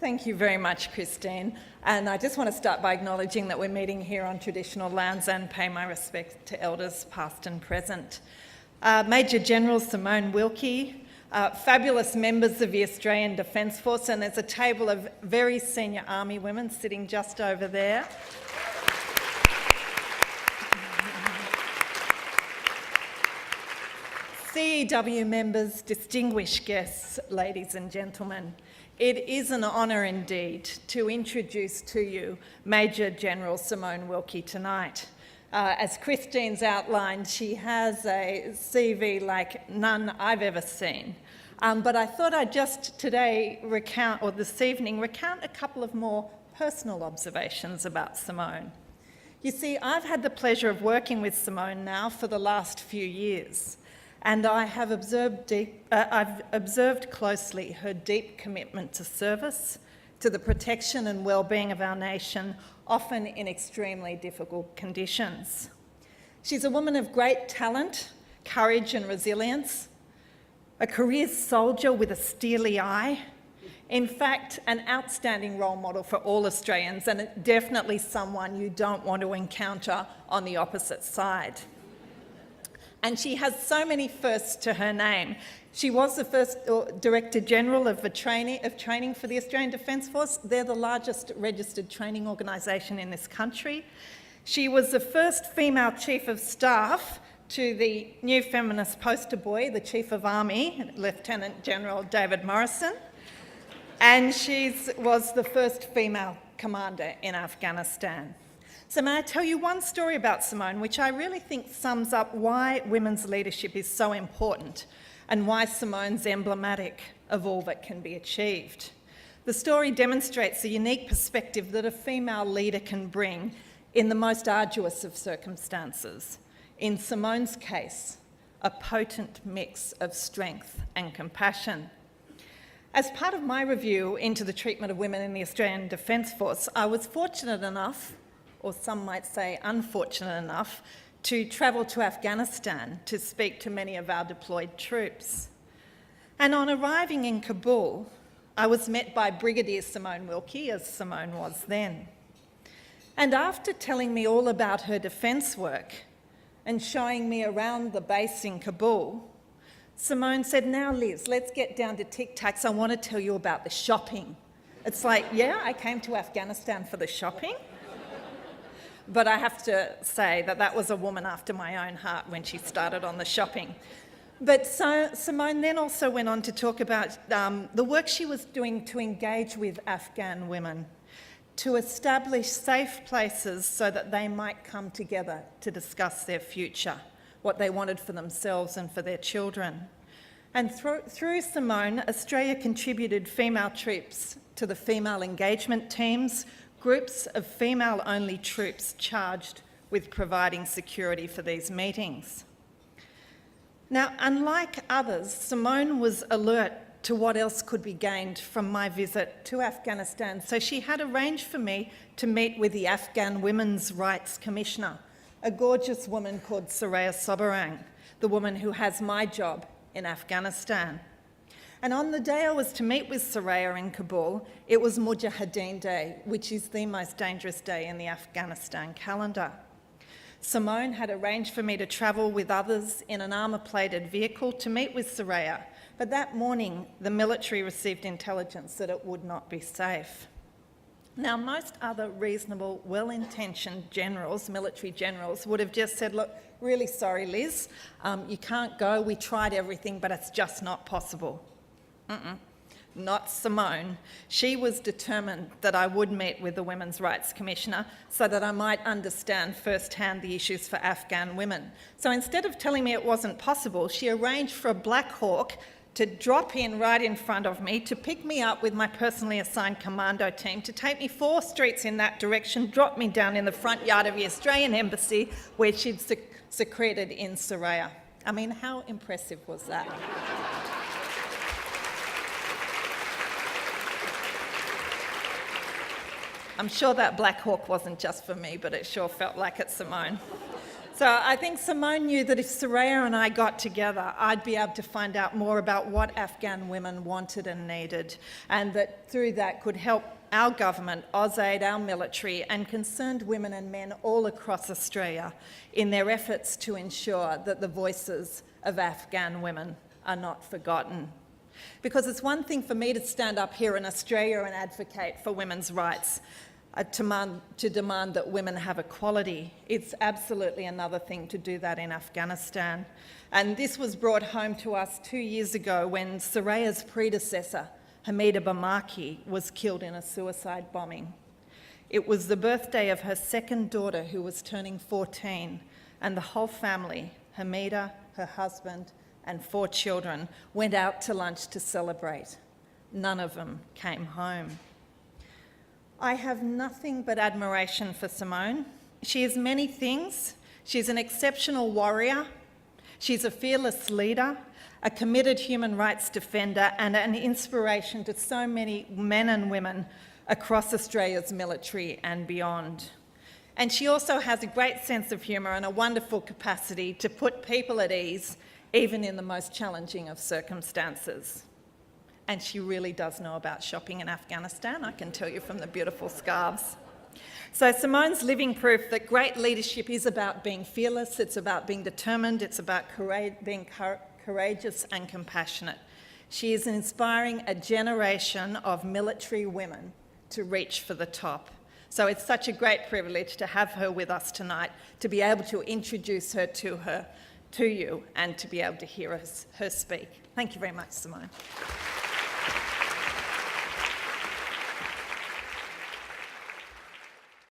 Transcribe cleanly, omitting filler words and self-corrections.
Thank you very much, Christine. And I just want to start by acknowledging that we're meeting here on traditional lands and pay my respects to elders past and present. Major General Simone Wilkie, fabulous members of the Australian Defence Force, and there's a table of very senior Army women sitting just over there. CEW members, distinguished guests, ladies and gentlemen, it is an honour indeed to introduce to you Major General Simone Wilkie tonight. As Christine's outlined, she has a CV like none I've ever seen. But I thought I'd just this evening recount a couple of more personal observations about Simone. You see, I've had the pleasure of working with Simone now for the last few years. And I have I've observed closely her deep commitment to service, to the protection and well-being of our nation, often in extremely difficult conditions. She's a woman of great talent, courage and resilience, a career soldier with a steely eye, in fact, an outstanding role model for all Australians, and definitely someone you don't want to encounter on the opposite side. And she has so many firsts to her name. She was the first Director General of training for the Australian Defence Force. They're the largest registered training organisation in this country. She was the first female Chief of Staff to the new feminist poster boy, the Chief of Army, Lieutenant General David Morrison. And she was the first female commander in Afghanistan. So may I tell you one story about Simone, which I really think sums up why women's leadership is so important and why Simone's emblematic of all that can be achieved. The story demonstrates a unique perspective that a female leader can bring in the most arduous of circumstances. In Simone's case, a potent mix of strength and compassion. As part of my review into the treatment of women in the Australian Defence Force, I was fortunate enough, or some might say unfortunate enough, to travel to Afghanistan to speak to many of our deployed troops. And on arriving in Kabul, I was met by Brigadier Simone Wilkie, as Simone was then. And after telling me all about her defence work and showing me around the base in Kabul, Simone said, "Now Liz, let's get down to tic-tacs. I want to tell you about the shopping." It's like, yeah, I came to Afghanistan for the shopping. But I have to say that was a woman after my own heart when she started on the shopping. But so Simone then also went on to talk about the work she was doing to engage with Afghan women, to establish safe places so that they might come together to discuss their future, what they wanted for themselves and for their children. And through Simone, Australia contributed female troops to the female engagement teams, groups of female-only troops charged with providing security for these meetings. Now, unlike others, Simone was alert to what else could be gained from my visit to Afghanistan, so she had arranged for me to meet with the Afghan Women's Rights Commissioner, a gorgeous woman called Soraya Sobarang, the woman who has my job in Afghanistan. And on the day I was to meet with Soraya in Kabul, it was Mujahideen Day, which is the most dangerous day in the Afghanistan calendar. Simone had arranged for me to travel with others in an armour-plated vehicle to meet with Soraya, but that morning the military received intelligence that it would not be safe. Now, most other reasonable, well-intentioned generals, military generals, would have just said, "Look, really sorry, Liz, you can't go, we tried everything, but it's just not possible." Not Simone. She was determined that I would meet with the Women's Rights Commissioner so that I might understand firsthand the issues for Afghan women. So instead of telling me it wasn't possible, she arranged for a Black Hawk to drop in right in front of me, to pick me up with my personally assigned commando team, to take me 4 streets in that direction, drop me down in the front yard of the Australian Embassy where she'd secreted in Soraya. I mean, how impressive was that? I'm sure that Black Hawk wasn't just for me, but it sure felt like it, Simone. So I think Simone knew that if Soraya and I got together, I'd be able to find out more about what Afghan women wanted and needed, and that through that could help our government, AusAid, our military, and concerned women and men all across Australia in their efforts to ensure that the voices of Afghan women are not forgotten. Because it's one thing for me to stand up here in Australia and advocate for women's rights, to demand that women have equality. It's absolutely another thing to do that in Afghanistan. And this was brought home to us 2 years ago when Soraya's predecessor, Hamida Barmaki, was killed in a suicide bombing. It was the birthday of her second daughter, who was turning 14, and the whole family, Hamida, her husband, and 4 children, went out to lunch to celebrate. None of them came home. I have nothing but admiration for Simone. She is many things. She's an exceptional warrior. She's a fearless leader, a committed human rights defender, and an inspiration to so many men and women across Australia's military and beyond. And she also has a great sense of humour and a wonderful capacity to put people at ease, even in the most challenging of circumstances. And she really does know about shopping in Afghanistan, I can tell you from the beautiful scarves. So Simone's living proof that great leadership is about being fearless, it's about being determined, it's about being courageous and compassionate. She is inspiring a generation of military women to reach for the top. So it's such a great privilege to have her with us tonight, to be able to introduce her to you, and to be able to hear her speak. Thank you very much, Simone.